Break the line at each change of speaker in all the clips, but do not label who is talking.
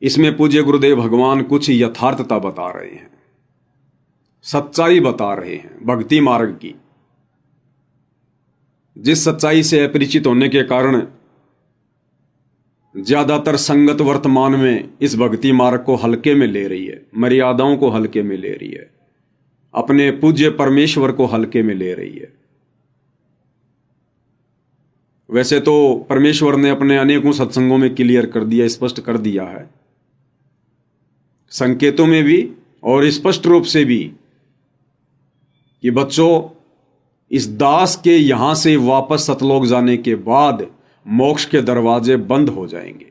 इसमें पूज्य गुरुदेव भगवान कुछ यथार्थता बता रहे हैं, सच्चाई बता रहे हैं भक्ति मार्ग की, जिस सच्चाई से अपरिचित होने के कारण ज्यादातर संगत वर्तमान में इस भक्ति मार्ग को हल्के में ले रही है, मर्यादाओं को हल्के में ले रही है, अपने पूज्य परमेश्वर को हल्के में ले रही है। वैसे तो परमेश्वर ने अपने अनेकों सत्संगों में क्लियर कर दिया, स्पष्ट कर दिया है, संकेतों में भी और स्पष्ट रूप से भी, कि बच्चों इस दास के यहां से वापस सतलोक जाने के बाद मोक्ष के दरवाजे बंद हो जाएंगे।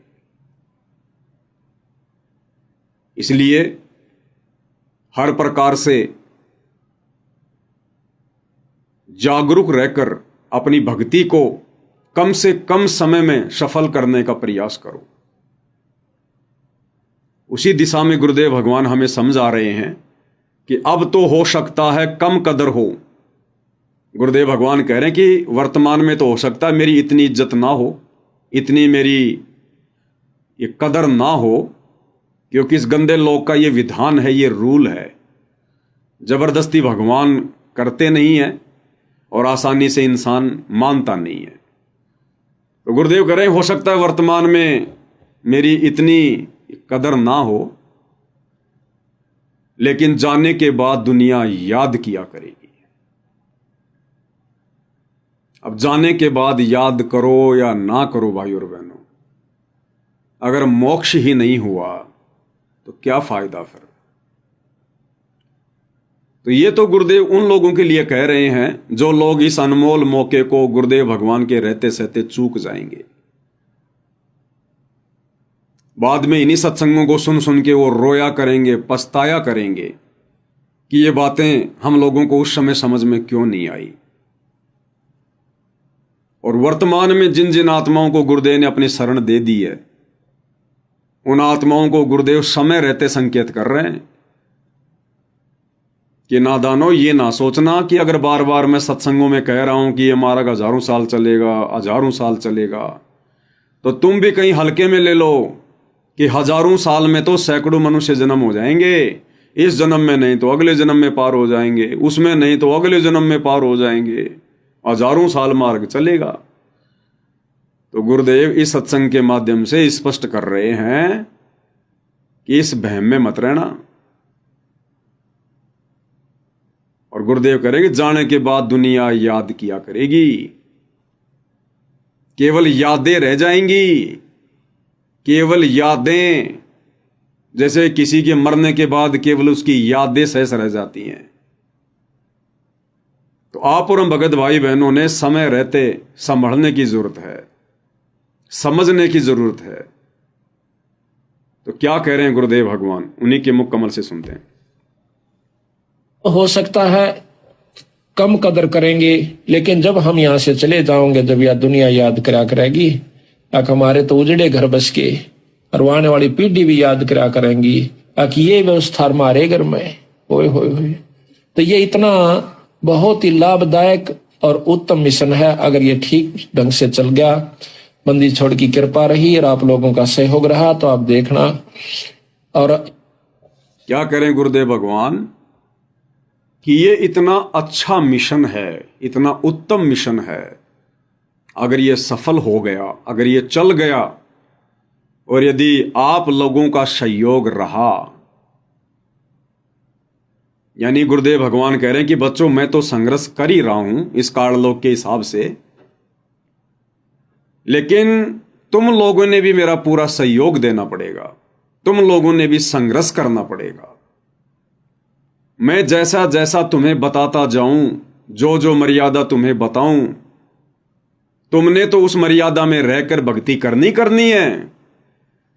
इसलिए हर प्रकार से जागरूक रहकर अपनी भक्ति को कम से कम समय में सफल करने का प्रयास करो। उसी दिशा में गुरुदेव भगवान हमें समझा रहे हैं कि अब तो हो सकता है कम कदर हो। गुरुदेव भगवान कह रहे हैं कि वर्तमान में तो हो सकता है मेरी इतनी इज्जत ना हो, इतनी मेरी ये कदर ना हो, क्योंकि इस गंदे लोक का ये विधान है, ये रूल है। जबरदस्ती भगवान करते नहीं है और आसानी से इंसान मानता नहीं है। तो गुरुदेव कह रहे हैं हो सकता है वर्तमान में मेरी इतनी कदर ना हो, लेकिन जाने के बाद दुनिया याद किया करेगी। अब जाने के बाद याद करो या ना करो भाई और बहनों, अगर मोक्ष ही नहीं हुआ तो क्या फायदा फिर। तो ये तो गुरुदेव उन लोगों के लिए कह रहे हैं जो लोग इस अनमोल मौके को गुरुदेव भगवान के रहते सहते चूक जाएंगे। बाद में इन्हीं सत्संगों को सुन सुन के वो रोया करेंगे, पछताया करेंगे कि ये बातें हम लोगों को उस समय समझ में क्यों नहीं आई। और वर्तमान में जिन जिन आत्माओं को गुरुदेव ने अपनी शरण दे दी है, उन आत्माओं को गुरुदेव समय रहते संकेत कर रहे हैं कि नादानो, ये ना सोचना कि अगर बार बार मैं सत्संगों में कह रहा हूं कि ये मार्ग हजारों साल चलेगा, हजारों साल चलेगा, तो तुम भी कहीं हल्के में ले लो कि हजारों साल में तो सैकड़ों मनुष्य जन्म हो जाएंगे, इस जन्म में नहीं तो अगले जन्म में पार हो जाएंगे, उसमें नहीं तो अगले जन्म में पार हो जाएंगे, हजारों साल मार्ग चलेगा। तो गुरुदेव इस सत्संग के माध्यम से स्पष्ट कर रहे हैं कि इस वहम में मत रहना। और गुरुदेव करेंगे जाने के बाद दुनिया याद किया करेगी, केवल यादें रह जाएंगी, केवल यादें, जैसे किसी के मरने के बाद केवल उसकी यादें शेष रह जाती हैं। तो आप और हम भगत भाई बहनों ने समय रहते संभलने की जरूरत है, समझने की जरूरत है। तो क्या कह रहे हैं गुरुदेव भगवान, उन्हीं के मुख कमल से सुनते हैं।
हो सकता है कम कदर करेंगे, लेकिन जब हम यहाँ से चले जाओगे, जब यह दुनिया याद करा करेगी, ताकि हमारे तो उजड़े घर बस के, और आने वाली पीढ़ी भी याद करा करेंगी ताकि ये व्यवस्था हमारे घर में होए होए। तो ये इतना बहुत ही लाभदायक और उत्तम मिशन है। अगर ये ठीक ढंग से चल गया, बंदी छोड़ की कृपा रही और आप लोगों का सहयोग रहा, तो आप देखना। और
क्या करें गुरुदेव भगवान कि ये इतना अच्छा मिशन है, इतना उत्तम मिशन है, अगर ये सफल हो गया, अगर ये चल गया, और यदि आप लोगों का सहयोग रहा, यानी गुरुदेव भगवान कह रहे हैं कि बच्चों मैं तो संघर्ष कर ही रहा हूं इस काललोक के हिसाब से, लेकिन तुम लोगों ने भी मेरा पूरा सहयोग देना पड़ेगा, तुम लोगों ने भी संघर्ष करना पड़ेगा। मैं जैसा जैसा तुम्हें बताता जाऊं, जो जो मर्यादा तुम्हें बताऊं, तुमने तो उस मर्यादा में रहकर भक्ति करनी है,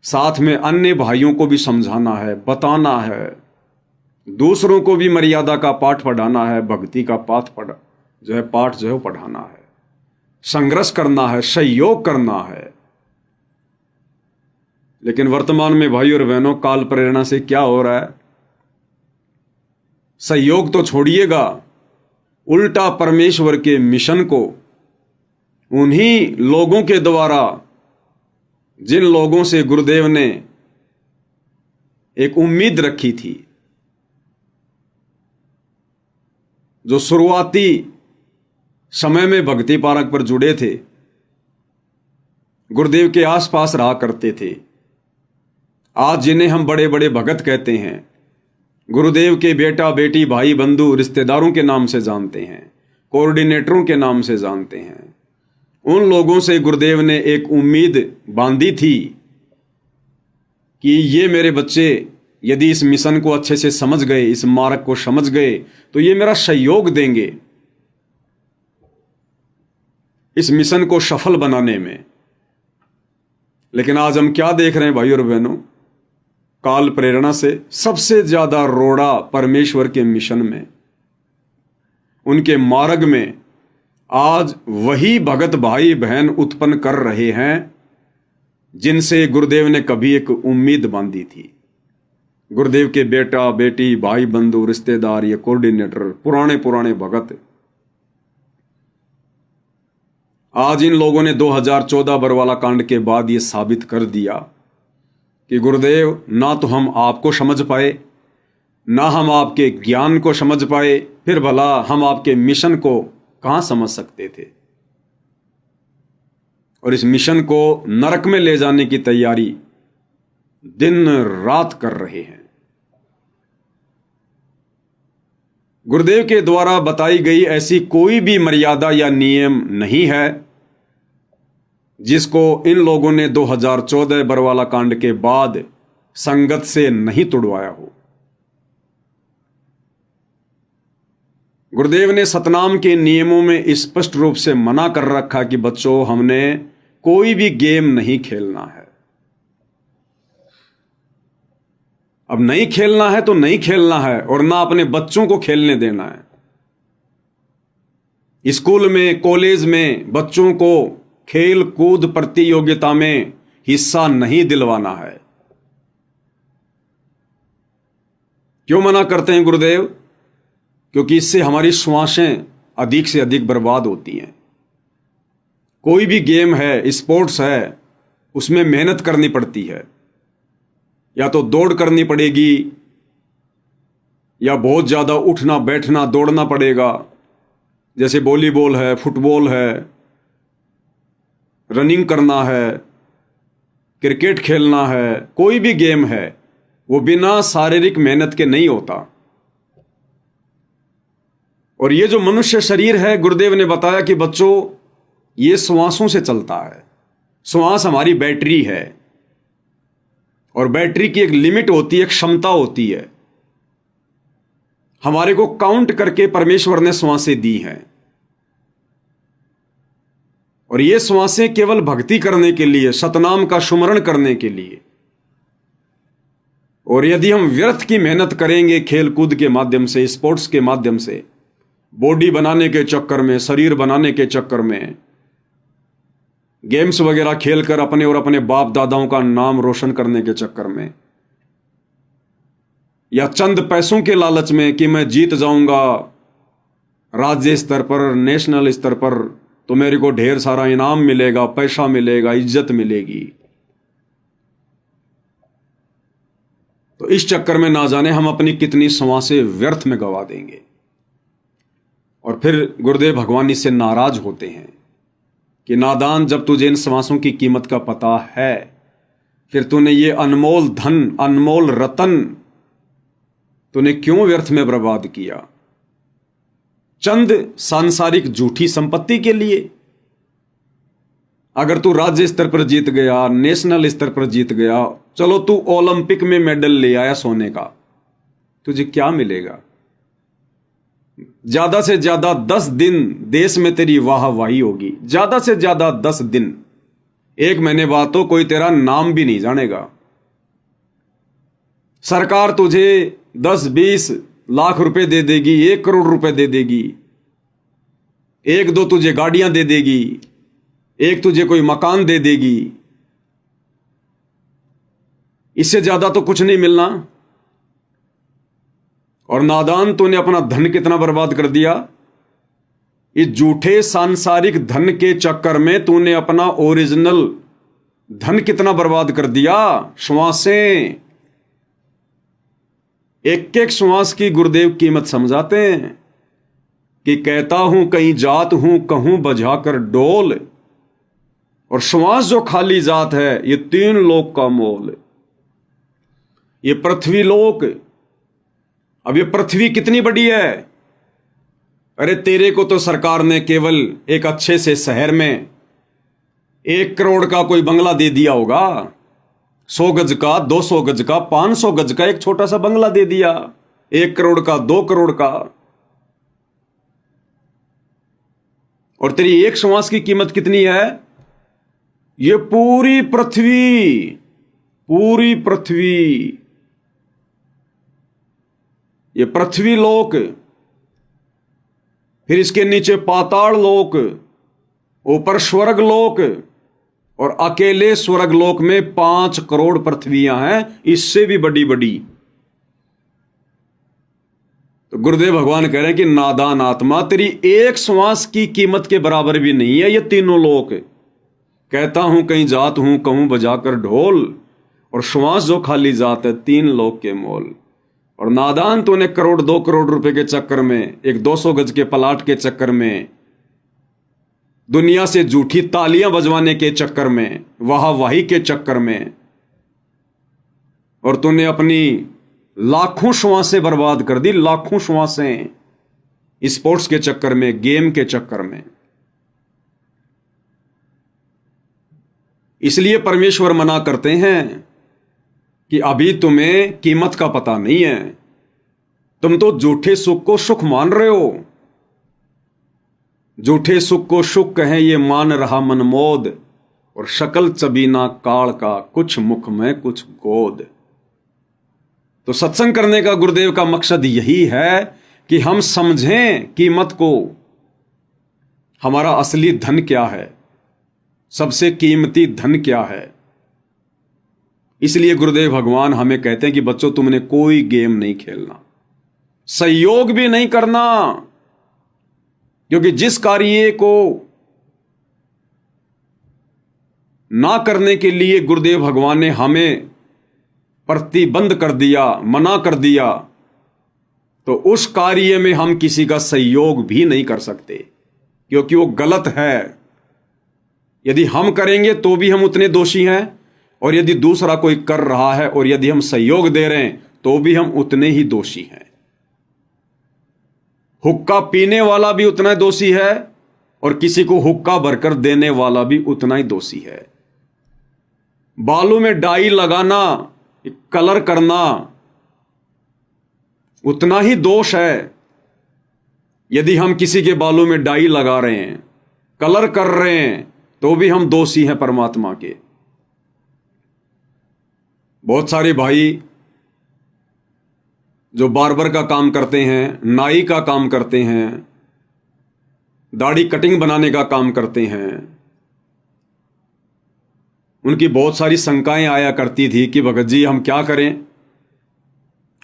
साथ में अन्य भाइयों को भी समझाना है, बताना है, दूसरों को भी मर्यादा का पाठ पढ़ाना है, भक्ति का पाठ जो है पढ़ाना है, संघर्ष करना है, सहयोग करना है। लेकिन वर्तमान में भाई और बहनों काल प्रेरणा से क्या हो रहा है, सहयोग तो छोड़िएगा, उल्टा परमेश्वर के मिशन को उन्हीं लोगों के द्वारा, जिन लोगों से गुरुदेव ने एक उम्मीद रखी थी। जो शुरुआती समय में भक्ति पारक पर जुड़े थे, गुरुदेव के आसपास रहा करते थे, आज जिन्हें हम बड़े बड़े भगत कहते हैं, गुरुदेव के बेटा बेटी भाई बंधु रिश्तेदारों के नाम से जानते हैं, कोऑर्डिनेटरों के नाम से जानते हैं, उन लोगों से गुरुदेव ने एक उम्मीद बांधी थी कि ये मेरे बच्चे यदि इस मिशन को अच्छे से समझ गए, इस मार्ग को समझ गए, तो ये मेरा सहयोग देंगे इस मिशन को सफल बनाने में। लेकिन आज हम क्या देख रहे हैं भाई और बहनों, काल प्रेरणा से सबसे ज्यादा रोड़ा परमेश्वर के मिशन में, उनके मार्ग में आज वही भगत भाई बहन उत्पन्न कर रहे हैं जिनसे गुरुदेव ने कभी एक उम्मीद बांधी थी। गुरुदेव के बेटा बेटी भाई बंधु रिश्तेदार या कोऑर्डिनेटर पुराने पुराने भगत, आज इन लोगों ने 2014 बरवाला कांड के बाद ये साबित कर दिया कि गुरुदेव ना तो हम आपको समझ पाए, ना हम आपके ज्ञान को समझ पाए, फिर भला हम आपके मिशन को कहां समझ सकते थे। और इस मिशन को नरक में ले जाने की तैयारी दिन रात कर रहे हैं। गुरुदेव के द्वारा बताई गई ऐसी कोई भी मर्यादा या नियम नहीं है जिसको इन लोगों ने 2014 बरवाला कांड के बाद संगत से नहीं तुड़वाया हो। गुरुदेव ने सतनाम के नियमों में स्पष्ट रूप से मना कर रखा कि बच्चों, हमने कोई भी गेम नहीं खेलना है। अब नहीं खेलना है तो नहीं खेलना है, और ना अपने बच्चों को खेलने देना है। स्कूल में कॉलेज में बच्चों को खेल कूद प्रतियोगिता में हिस्सा नहीं दिलवाना है। क्यों मना करते हैं गुरुदेव? क्योंकि इससे हमारी श्वासें अधिक से अधिक बर्बाद होती हैं। कोई भी गेम है, स्पोर्ट्स है, उसमें मेहनत करनी पड़ती है, या तो दौड़ करनी पड़ेगी या बहुत ज्यादा उठना बैठना दौड़ना पड़ेगा। जैसे वॉलीबॉल है, फुटबॉल है, रनिंग करना है, क्रिकेट खेलना है, कोई भी गेम है वो बिना शारीरिक मेहनत के नहीं होता। और ये जो मनुष्य शरीर है, गुरुदेव ने बताया कि बच्चों, ये श्वासों से चलता है। श्वास हमारी बैटरी है, और बैटरी की एक लिमिट होती है, एक क्षमता होती है। हमारे को काउंट करके परमेश्वर ने श्वासें दी हैं, और ये श्वासें केवल भक्ति करने के लिए, सतनाम का सुमरण करने के लिए। और यदि हम व्यर्थ की मेहनत करेंगे खेल कूद के माध्यम से, स्पोर्ट्स के माध्यम से, बॉडी बनाने के चक्कर में, शरीर बनाने के चक्कर में, गेम्स वगैरह खेलकर अपने और अपने बाप दादाओं का नाम रोशन करने के चक्कर में, या चंद पैसों के लालच में कि मैं जीत जाऊंगा राज्य स्तर पर, नेशनल स्तर पर, तो मेरे को ढेर सारा इनाम मिलेगा, पैसा मिलेगा, इज्जत मिलेगी, तो इस चक्कर में ना जाने हम अपनी कितनी श्वासें व्यर्थ में गवा देंगे। और फिर गुरुदेव भगवान इससे नाराज होते हैं कि नादान, जब तुझे इन श्वासों की कीमत का पता है, फिर तूने ये अनमोल धन, अनमोल रतन तूने क्यों व्यर्थ में बर्बाद किया? चंद सांसारिक झूठी संपत्ति के लिए? अगर तू राज्य स्तर पर जीत गया, नेशनल स्तर पर जीत गया, चलो तू ओलंपिक में मेडल ले आया सोने का, तुझे क्या मिलेगा? ज्यादा से ज्यादा 10 दिन देश में तेरी वाहवाही होगी, ज्यादा से ज्यादा 10 दिन। 1 महीने बाद तो कोई तेरा नाम भी नहीं जानेगा। सरकार तुझे 10-20 लाख रुपए दे देगी, 1 करोड़ रुपए दे देगी, 1-2 तुझे गाड़ियां दे देगी, एक तुझे कोई मकान दे देगी, इससे ज्यादा तो कुछ नहीं मिलना। और नादान, तूने अपना धन कितना बर्बाद कर दिया? इस झूठे सांसारिक धन के चक्कर में तूने अपना ओरिजिनल धन कितना बर्बाद कर दिया? श्वासें। एक एक श्वास की गुरुदेव कीमत समझाते हैं कि कहता हूं कहीं जात हूं, कहूं बजाकर डोल, और श्वास जो खाली जात है ये 3 लोक का मोल। ये पृथ्वी लोक, अब ये पृथ्वी कितनी बड़ी है। अरे तेरे को तो सरकार ने केवल एक अच्छे से शहर में 1 करोड़ का कोई बंगला दे दिया होगा, 100 गज का, 200 गज का, 500 गज का एक छोटा सा बंगला दे दिया, 1 करोड़ का, 2 करोड़ का। और तेरी एक श्वास की कीमत कितनी है। ये पूरी पृथ्वी, पूरी पृथ्वी, ये पृथ्वी लोक, फिर इसके नीचे पाताल लोक, ऊपर स्वर्ग लोक, और अकेले स्वर्ग लोक में 5 करोड़ पृथ्वियां हैं, इससे भी बड़ी बड़ी। तो गुरुदेव भगवान कह रहे हैं कि नादान आत्मा, तेरी एक श्वास की कीमत के बराबर भी नहीं है ये तीनों लोक। कहता हूं कहीं जात हूं, कहूं बजाकर ढोल, और श्वास जो खाली जात है 3 लोक के मोल। और नादान तूने 1 करोड़ 2 करोड़ रुपए के चक्कर में, एक 200 गज के प्लाट के चक्कर में, दुनिया से झूठी तालियां बजवाने के चक्कर में, वाहवाही के चक्कर में, और तूने अपनी लाखों श्वासें बर्बाद कर दी, लाखों श्वासें स्पोर्ट्स के चक्कर में, गेम के चक्कर में। इसलिए परमेश्वर मना करते हैं कि अभी तुम्हें कीमत का पता नहीं है, तुम तो झूठे सुख को सुख मान रहे हो। झूठे सुख को सुख कहें ये मान रहा मनमोद, और शकल चबीना काल का, कुछ मुख में कुछ गोद। तो सत्संग करने का गुरुदेव का मकसद यही है कि हम समझें कीमत को, हमारा असली धन क्या है, सबसे कीमती धन क्या है। इसलिए गुरुदेव भगवान हमें कहते हैं कि बच्चों तुमने कोई गेम नहीं खेलना, सहयोग भी नहीं करना, क्योंकि जिस कार्य को ना करने के लिए गुरुदेव भगवान ने हमें प्रतिबंध कर दिया, मना कर दिया, तो उस कार्य में हम किसी का सहयोग भी नहीं कर सकते, क्योंकि वो गलत है। यदि हम करेंगे तो भी हम उतने दोषी हैं, और यदि दूसरा कोई कर रहा है और यदि हम सहयोग दे रहे हैं तो भी हम उतने ही दोषी हैं। हुक्का पीने वाला भी उतना ही दोषी है, और किसी को हुक्का भरकर देने वाला भी उतना ही दोषी है। बालों में डाई लगाना, कलर करना, उतना ही दोष है। यदि हम किसी के बालों में डाई लगा रहे हैं, कलर कर रहे हैं, तो भी हम दोषी हैं परमात्मा के। बहुत सारे भाई जो बार्बर का काम करते हैं, नाई का काम करते हैं, दाढ़ी कटिंग बनाने का काम करते हैं, उनकी बहुत सारी शंकाएं आया करती थी कि भगत जी हम क्या करें।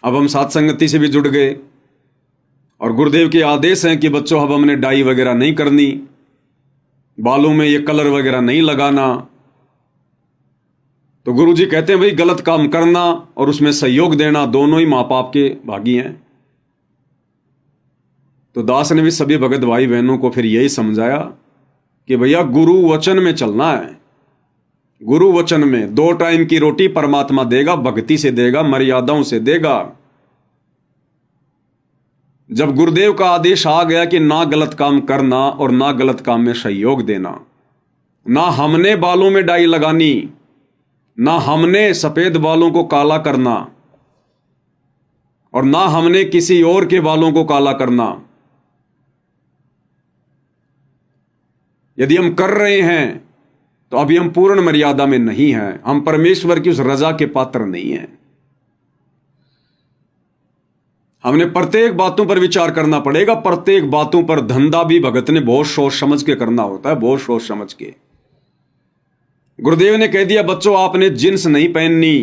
अब हम साथ संगति से भी जुड़ गए, और गुरुदेव के आदेश हैं कि बच्चों अब हमने डाई वगैरह नहीं करनी, बालों में ये कलर वगैरह नहीं लगाना। तो गुरु जी कहते हैं भाई गलत काम करना और उसमें सहयोग देना दोनों ही माँ बाप के भागी हैं। तो दास ने भी सभी भगत भाई बहनों को फिर यही समझाया कि भैया गुरु वचन में चलना है। गुरु वचन में 2 टाइम की रोटी परमात्मा देगा, भक्ति से देगा, मर्यादाओं से देगा। जब गुरुदेव का आदेश आ गया कि ना गलत काम करना और ना गलत काम में सहयोग देना, ना हमने बालों में डाई लगानी, ना हमने सफेद बालों को काला करना, और ना हमने किसी और के बालों को काला करना। यदि हम कर रहे हैं तो अभी हम पूर्ण मर्यादा में नहीं हैं, हम परमेश्वर की उस रजा के पात्र नहीं हैं। हमने प्रत्येक बातों पर विचार करना पड़ेगा। प्रत्येक बातों पर धंधा भी भगत ने बहुत सोच समझ के करना होता है, बहुत सोच समझ के। गुरुदेव ने कह दिया बच्चों आपने जींस नहीं पहननी।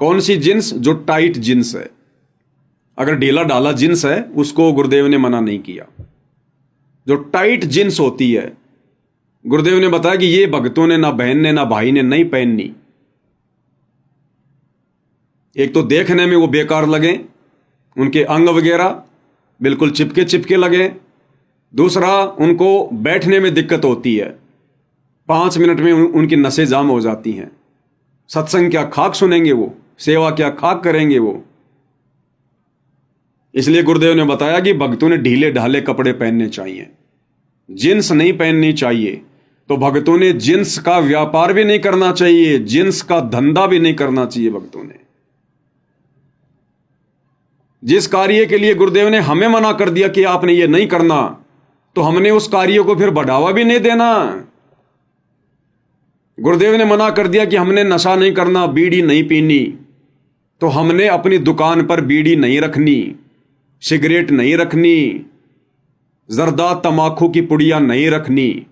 कौन सी जींस? जो टाइट जींस है। अगर ढीला ढाला जींस है उसको गुरुदेव ने मना नहीं किया। जो टाइट जींस होती है गुरुदेव ने बताया कि ये भक्तों ने, ना बहन ने, ना भाई ने नहीं पहननी। एक तो देखने में वो बेकार लगे, उनके अंग वगैरह बिल्कुल चिपके चिपके लगे। दूसरा, उनको बैठने में दिक्कत होती है, 5 मिनट में उनकी नसें जाम हो जाती हैं। सत्संग क्या खाक सुनेंगे वो, सेवा क्या खाक करेंगे वो। इसलिए गुरुदेव ने बताया कि भक्तों ने ढीले ढाले कपड़े पहनने चाहिए, जींस नहीं पहननी चाहिए। तो भक्तों ने जींस का व्यापार भी नहीं करना चाहिए, जींस का धंधा भी नहीं करना चाहिए। भक्तों ने जिस कार्य के लिए गुरुदेव ने हमें मना कर दिया कि आपने ये नहीं करना, तो हमने उस कार्य को फिर बढ़ावा भी नहीं देना। गुरुदेव ने मना कर दिया कि हमने नशा नहीं करना, बीड़ी नहीं पीनी, तो हमने अपनी दुकान पर बीड़ी नहीं रखनी, सिगरेट नहीं रखनी, जर्दा तमाकू की पुड़िया नहीं रखनी।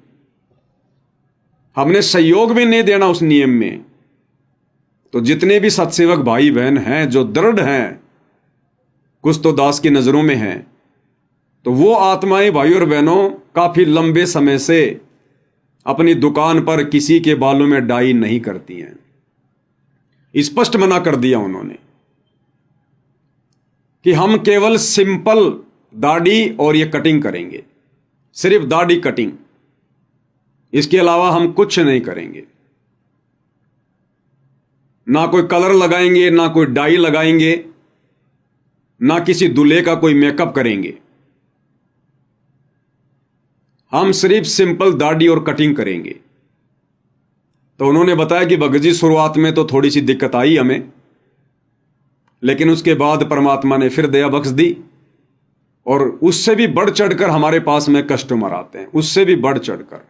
हमने सहयोग भी नहीं देना उस नियम में। तो जितने भी सत्सेवक भाई बहन हैं जो दृढ़ हैं, कुछ तो दास की नजरों में हैं, तो वो आत्माएं भाई और बहनों काफी लंबे समय से अपनी दुकान पर किसी के बालों में डाई नहीं करती हैं। स्पष्ट मना कर दिया उन्होंने कि हम केवल सिंपल दाढ़ी और ये कटिंग करेंगे, सिर्फ दाढ़ी कटिंग, इसके अलावा हम कुछ नहीं करेंगे। ना कोई कलर लगाएंगे, ना कोई डाई लगाएंगे, ना किसी दूल्हे का कोई मेकअप करेंगे। हम सिर्फ सिंपल दाढ़ी और कटिंग करेंगे। तो उन्होंने बताया कि भगत जी शुरुआत में तो थोड़ी सी दिक्कत आई हमें, लेकिन उसके बाद परमात्मा ने फिर दया बख्श दी, और उससे भी बढ़ चढ़कर हमारे पास में कस्टमर आते हैं, उससे भी बढ़ चढ़कर।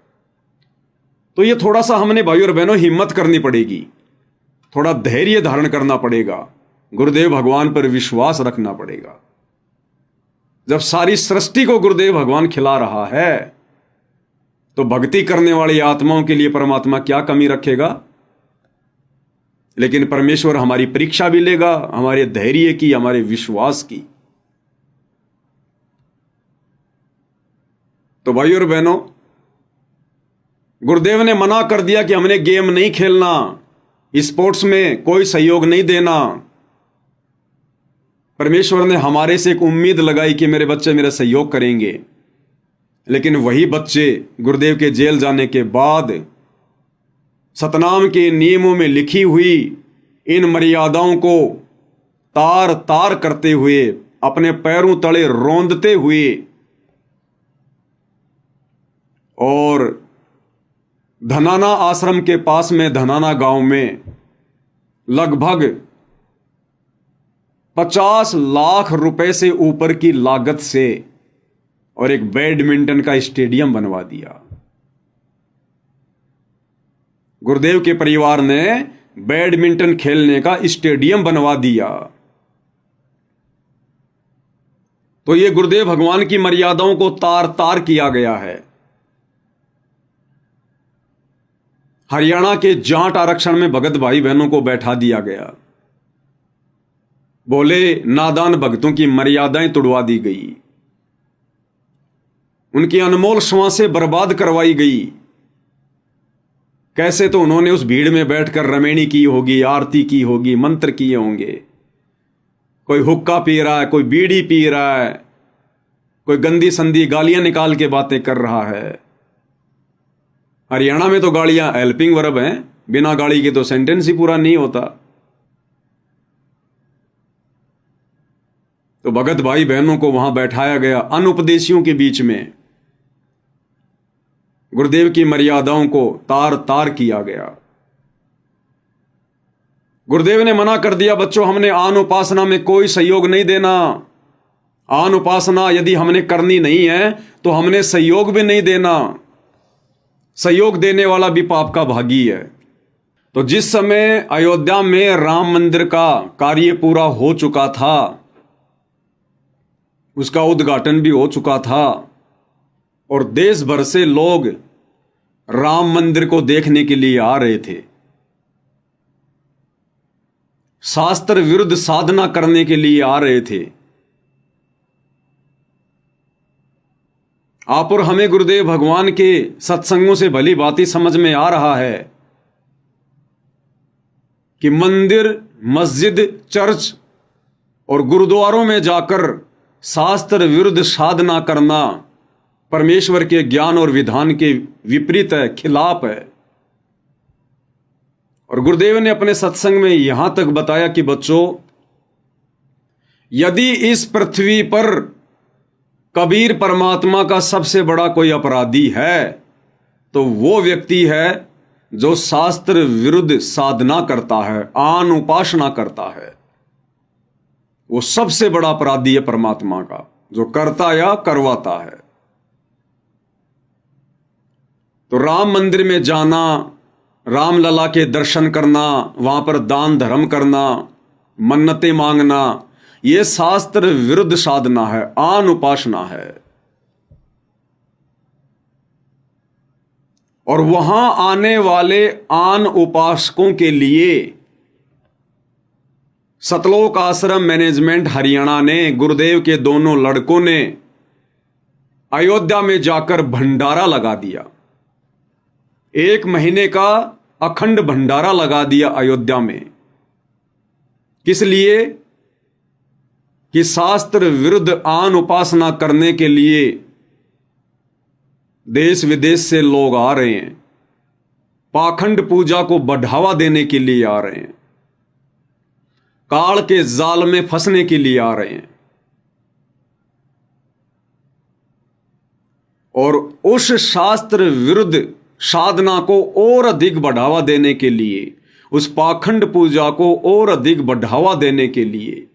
तो ये थोड़ा सा हमने भाई और बहनों हिम्मत करनी पड़ेगी, थोड़ा धैर्य धारण करना पड़ेगा, गुरुदेव भगवान पर विश्वास रखना पड़ेगा। जब सारी सृष्टि को गुरुदेव भगवान खिला रहा है, तो भक्ति करने वाली आत्माओं के लिए परमात्मा क्या कमी रखेगा। लेकिन परमेश्वर हमारी परीक्षा भी लेगा, हमारे धैर्य की, हमारे विश्वास की। तो भाई और बहनों, गुरुदेव ने मना कर दिया कि हमने गेम नहीं खेलना, स्पोर्ट्स में कोई सहयोग नहीं देना। परमेश्वर ने हमारे से एक उम्मीद लगाई कि मेरे बच्चे मेरा सहयोग करेंगे, लेकिन वही बच्चे गुरुदेव के जेल जाने के बाद सतनाम के नियमों में लिखी हुई इन मर्यादाओं को तार तार करते हुए, अपने पैरों तले रौंदते हुए, और धनाना आश्रम के पास में धनाना गांव में लगभग 50 लाख रुपए से ऊपर की लागत से और एक बैडमिंटन का स्टेडियम बनवा दिया। गुरुदेव के परिवार ने बैडमिंटन खेलने का स्टेडियम बनवा दिया। तो ये गुरुदेव भगवान की मर्यादाओं को तार तार किया गया है। हरियाणा के जाट आरक्षण में भगत भाई बहनों को बैठा दिया गया। बोले नादान भक्तों की मर्यादाएं तोड़वा दी गई, उनकी अनमोल श्वासें बर्बाद करवाई गई। कैसे? तो उन्होंने उस भीड़ में बैठकर रमेणी की होगी, आरती की होगी, मंत्र किए होंगे। कोई हुक्का पी रहा है, कोई बीड़ी पी रहा है, कोई गंदी संदी गालियां निकाल के बातें कर रहा है। हरियाणा में तो गाड़ियां हेल्पिंग वर्ब हैं, बिना गाड़ी के तो सेंटेंस ही पूरा नहीं होता। तो भगत भाई बहनों को वहां बैठाया गया अनुपदेशियों के बीच में, गुरुदेव की मर्यादाओं को तार तार किया गया। गुरुदेव ने मना कर दिया, बच्चों हमने आन उपासना में कोई सहयोग नहीं देना। आन उपासना यदि हमने करनी नहीं है तो हमने सहयोग भी नहीं देना। सहयोग देने वाला भी पाप का भागी है। तो जिस समय अयोध्या में राम मंदिर का कार्य पूरा हो चुका था, उसका उद्घाटन भी हो चुका था, और देश भर से लोग राम मंदिर को देखने के लिए आ रहे थे, शास्त्र विरुद्ध साधना करने के लिए आ रहे थे। आप और हमें गुरुदेव भगवान के सत्संगों से भली बात समझ में आ रहा है कि मंदिर, मस्जिद, चर्च और गुरुद्वारों में जाकर शास्त्र विरुद्ध साधना करना परमेश्वर के ज्ञान और विधान के विपरीत है, खिलाफ है। और गुरुदेव ने अपने सत्संग में यहां तक बताया कि बच्चों, यदि इस पृथ्वी पर कबीर परमात्मा का सबसे बड़ा कोई अपराधी है तो वो व्यक्ति है जो शास्त्र विरुद्ध साधना करता है, आन उपासना करता है। वो सबसे बड़ा अपराधी है परमात्मा का, जो करता या करवाता है। तो राम मंदिर में जाना, रामलला के दर्शन करना, वहां पर दान धर्म करना, मन्नतें मांगना, यह शास्त्र विरुद्ध साधना है, आन उपासना है। और वहां आने वाले आन उपासकों के लिए सतलोक आश्रम मैनेजमेंट हरियाणा ने, गुरुदेव के दोनों लड़कों ने अयोध्या में जाकर भंडारा लगा दिया। 1 महीने का अखंड भंडारा लगा दिया अयोध्या में। किस लिए? कि शास्त्र विरुद्ध आन उपासना करने के लिए देश विदेश से लोग आ रहे हैं, पाखंड पूजा को बढ़ावा देने के लिए आ रहे हैं, काल के जाल में फंसने के लिए आ रहे हैं। और उस शास्त्र विरुद्ध साधना को और अधिक बढ़ावा देने के लिए, उस पाखंड पूजा को और अधिक बढ़ावा देने के लिए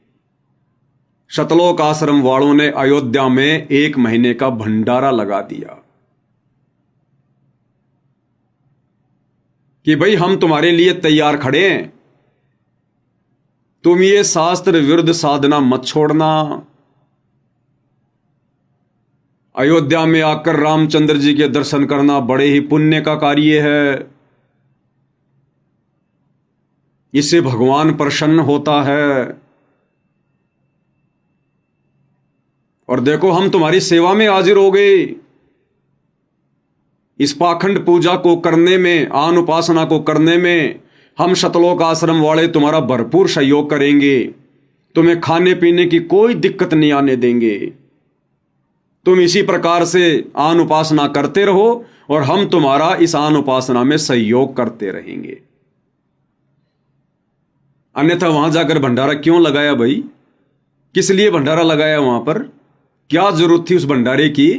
सतलोक आश्रम वालों ने अयोध्या में 1 महीने का भंडारा लगा दिया कि भाई हम तुम्हारे लिए तैयार खड़े हैं, तुम ये शास्त्र विरुद्ध साधना मत छोड़ना। अयोध्या में आकर रामचंद्र जी के दर्शन करना बड़े ही पुण्य का कार्य है, इससे भगवान प्रसन्न होता है। और देखो हम तुम्हारी सेवा में हाजिर हो गए। इस पाखंड पूजा को करने में, आन उपासना को करने में हम सतलोक आश्रम वाले तुम्हारा भरपूर सहयोग करेंगे। तुम्हें खाने पीने की कोई दिक्कत नहीं आने देंगे। तुम इसी प्रकार से आन उपासना करते रहो और हम तुम्हारा इस आन उपासना में सहयोग करते रहेंगे। अन्यथा वहां जाकर भंडारा क्यों लगाया भाई? किस लिए भंडारा लगाया? वहां पर क्या जरूरत थी उस भंडारे की?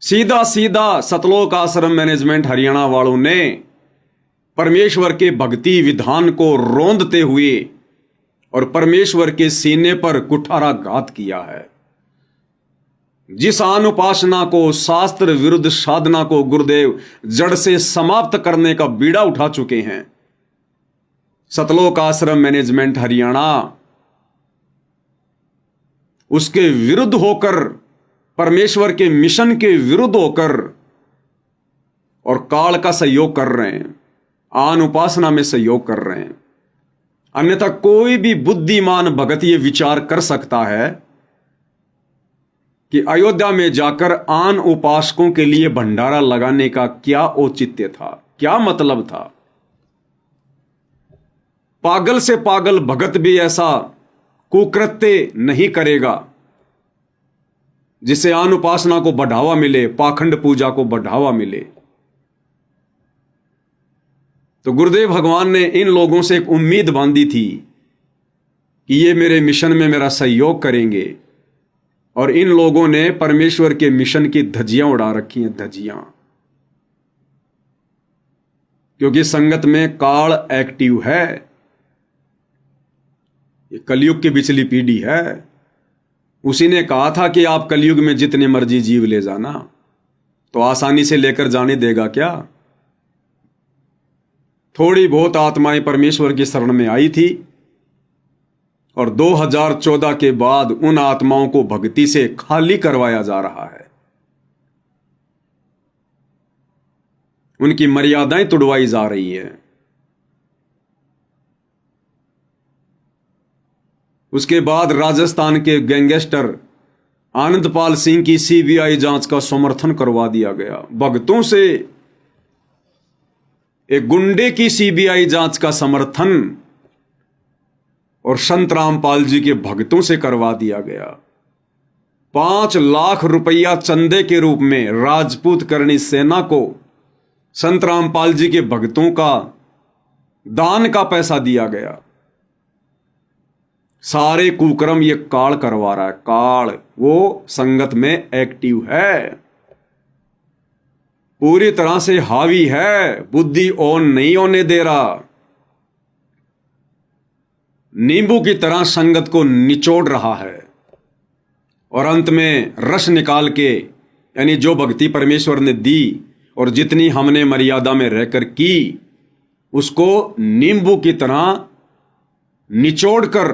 सीधा सीधा सतलोक आश्रम मैनेजमेंट हरियाणा वालों ने परमेश्वर के भक्ति विधान को रोंदते हुए और परमेश्वर के सीने पर कुठाराघात किया है। जिस आन उपासना को, शास्त्र विरुद्ध साधना को गुरुदेव जड़ से समाप्त करने का बीड़ा उठा चुके हैं, सतलोक आश्रम मैनेजमेंट हरियाणा उसके विरुद्ध होकर, परमेश्वर के मिशन के विरुद्ध होकर और काल का सहयोग कर रहे हैं, आन उपासना में सहयोग कर रहे हैं। अन्यथा कोई भी बुद्धिमान भगत ये विचार कर सकता है कि अयोध्या में जाकर आन उपासकों के लिए भंडारा लगाने का क्या औचित्य था, क्या मतलब था। पागल से पागल भगत भी ऐसा कुकृत्य नहीं करेगा जिससे आन उपासना को बढ़ावा मिले, पाखंड पूजा को बढ़ावा मिले। तो गुरुदेव भगवान ने इन लोगों से एक उम्मीद बांधी थी कि ये मेरे मिशन में मेरा सहयोग करेंगे, और इन लोगों ने परमेश्वर के मिशन की धज्जियां उड़ा रखी हैं, धज्जियां। क्योंकि संगत में काल एक्टिव है, ये कलयुग की पिछली पीढ़ी है। उसी ने कहा था कि आप कलयुग में जितने मर्जी जीव ले जाना, तो आसानी से लेकर जाने देगा क्या? थोड़ी बहुत आत्माएं परमेश्वर की शरण में आई थी और 2014 के बाद उन आत्माओं को भक्ति से खाली करवाया जा रहा है, उनकी मर्यादाएं तुड़वाई जा रही हैं। उसके बाद राजस्थान के गैंगस्टर आनंदपाल सिंह की सीबीआई जांच का समर्थन करवा दिया गया। भक्तों से एक गुंडे की सीबीआई जांच का समर्थन और संत रामपाल जी के भक्तों से करवा दिया गया। 5 लाख रुपया चंदे के रूप में राजपूत करणी सेना को संत रामपाल जी के भक्तों का दान का पैसा दिया गया। सारे कुकर्म ये काल करवा रहा है। काल वो संगत में एक्टिव है, पूरी तरह से हावी है, बुद्धि ऑन नहीं होने दे रहा। नींबू की तरह संगत को निचोड़ रहा है और अंत में रस निकाल के, यानी जो भक्ति परमेश्वर ने दी और जितनी हमने मर्यादा में रहकर की, उसको नींबू की तरह निचोड़ कर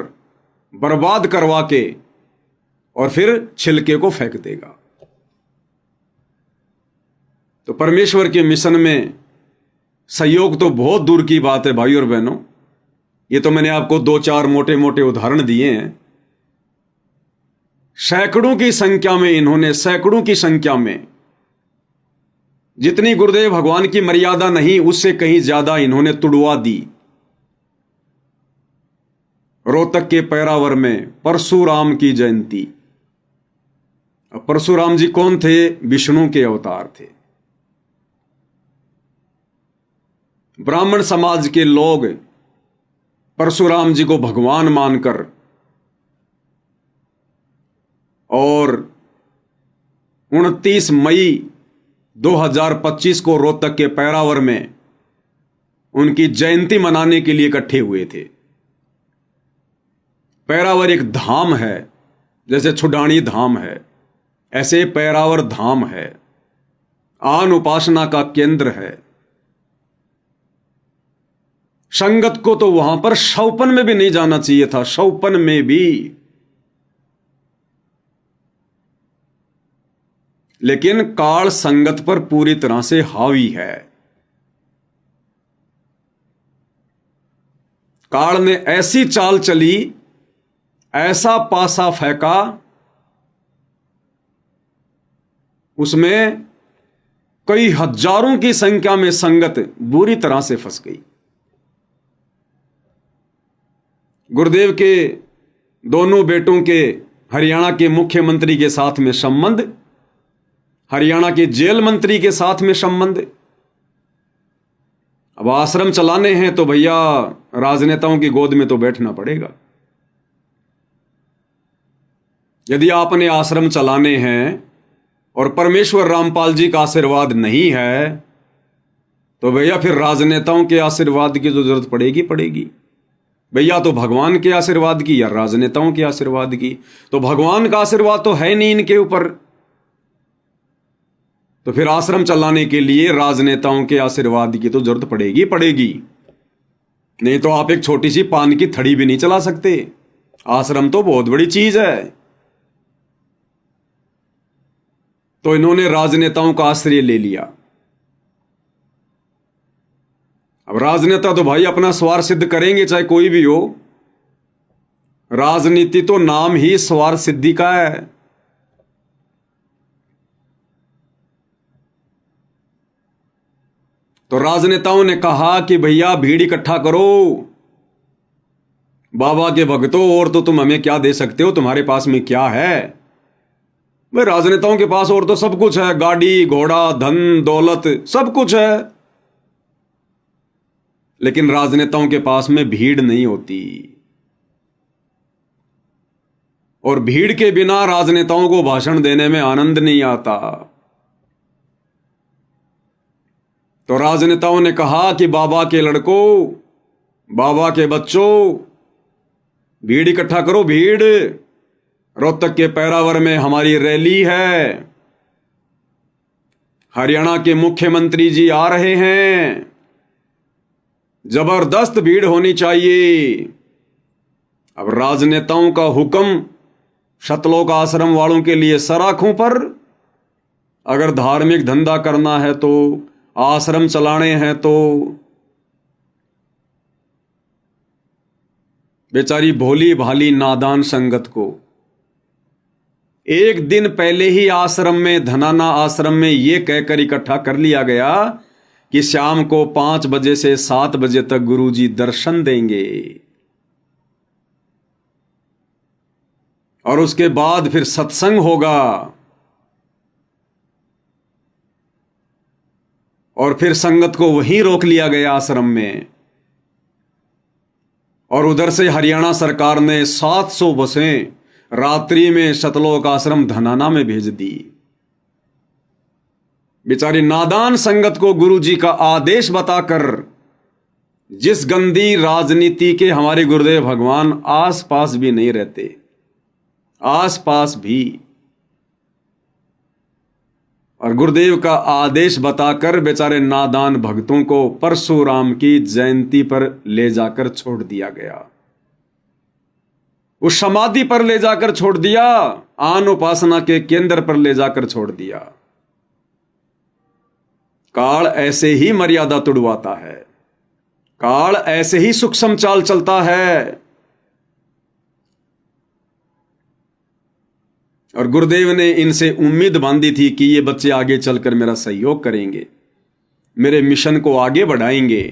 बर्बाद करवा के और फिर छिलके को फेंक देगा। तो परमेश्वर के मिशन में सहयोग तो बहुत दूर की बात है भाई और बहनों। ये तो मैंने आपको 2-4 मोटे मोटे उदाहरण दिए हैं। सैकड़ों की संख्या में इन्होंने, सैकड़ों की संख्या में, जितनी गुरुदेव भगवान की मर्यादा नहीं उससे कहीं ज्यादा इन्होंने तुड़वा दी। रोहतक के पैरावर में परशुराम की जयंती। अब परशुराम जी कौन थे? विष्णु के अवतार थे। ब्राह्मण समाज के लोग परशुराम जी को भगवान मानकर और 29 मई 2025 को रोहतक के पैरावर में उनकी जयंती मनाने के लिए इकट्ठे हुए थे। पैरावर एक धाम है, जैसे छुडानी धाम है, ऐसे पैरावर धाम है, आन उपासना का केंद्र है। संगत को तो वहां पर शौपन में भी नहीं जाना चाहिए था, शौपन में भी। लेकिन काल संगत पर पूरी तरह से हावी है। काल ने ऐसी चाल चली, ऐसा पासा फेंका, उसमें कई हजारों की संख्या में संगत बुरी तरह से फंस गई। गुरुदेव के दोनों बेटों के हरियाणा के मुख्यमंत्री के साथ में संबंध, हरियाणा के जेल मंत्री के साथ में संबंध। अब आश्रम चलाने हैं तो भैया राजनेताओं की गोद में तो बैठना पड़ेगा। यदि आपने आश्रम चलाने हैं और परमेश्वर रामपाल जी का आशीर्वाद नहीं है तो भैया फिर राजनेताओं के आशीर्वाद की तो जरूरत पड़ेगी। भैया तो भगवान के आशीर्वाद की या राजनेताओं के आशीर्वाद की? तो भगवान का आशीर्वाद तो है नहीं इनके ऊपर, तो फिर आश्रम चलाने के लिए राजनेताओं के आशीर्वाद की तो जरूरत पड़ेगी। नहीं तो आप एक छोटी सी पान की थड़ी भी नहीं चला सकते। आश्रम तो बहुत बड़ी चीज है। तो इन्होंने राजनेताओं का आश्रय ले लिया। अब राजनेता तो भाई अपना स्वार्थ सिद्ध करेंगे, चाहे कोई भी हो। राजनीति तो नाम ही स्वार्थ सिद्धि का है। तो राजनेताओं ने कहा कि भैया भीड़ इकट्ठा करो, बाबा के भक्तों, और तो तुम हमें क्या दे सकते हो? तुम्हारे पास में क्या है? भाई राजनेताओं के पास और तो सब कुछ है, गाड़ी घोड़ा धन दौलत सब कुछ है, लेकिन राजनेताओं के पास में भीड़ नहीं होती। और भीड़ के बिना राजनेताओं को भाषण देने में आनंद नहीं आता। तो राजनेताओं ने कहा कि बाबा के लड़कों, बाबा के बच्चों, भीड़ इकट्ठा करो, भीड़। रोहतक के पैरावर में हमारी रैली है, हरियाणा के मुख्यमंत्री जी आ रहे हैं, जबरदस्त भीड़ होनी चाहिए। अब राजनेताओं का हुक्म शतलोक आश्रम वालों के लिए सराखों पर। अगर धार्मिक धंधा करना है तो, आश्रम चलाने हैं तो, बेचारी भोली भाली नादान संगत को एक दिन पहले ही आश्रम में, धनाना आश्रम में, यह कहकर इकट्ठा कर लिया गया कि शाम को 5 बजे से 7 बजे तक गुरुजी दर्शन देंगे। और उसके बाद फिर सत्संग होगा, और फिर संगत को वहीं रोक लिया गया आश्रम में। और उधर से हरियाणा सरकार ने 700 बसें रात्रि में सतलोक आश्रम धनाना में भेज दी। बेचारी नादान संगत को गुरुजी का आदेश बताकर, जिस गंदी राजनीति के हमारे गुरुदेव भगवान आसपास भी नहीं रहते, आसपास भी, और गुरुदेव का आदेश बताकर बेचारे नादान भक्तों को परशुराम की जयंती पर ले जाकर छोड़ दिया गया। उस समाधि पर ले जाकर छोड़ दिया, आन उपासना के केंद्र पर ले जाकर छोड़ दिया। काल ऐसे ही मर्यादा तुड़वाता है, काल ऐसे ही सूक्ष्म चाल चलता है। और गुरुदेव ने इनसे उम्मीद बांधी थी कि ये बच्चे आगे चलकर मेरा सहयोग करेंगे, मेरे मिशन को आगे बढ़ाएंगे।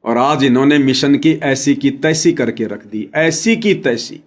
और आज इन्होंने मिशन की ऐसी की तैसी करके रख दी, ऐसी की तैसी।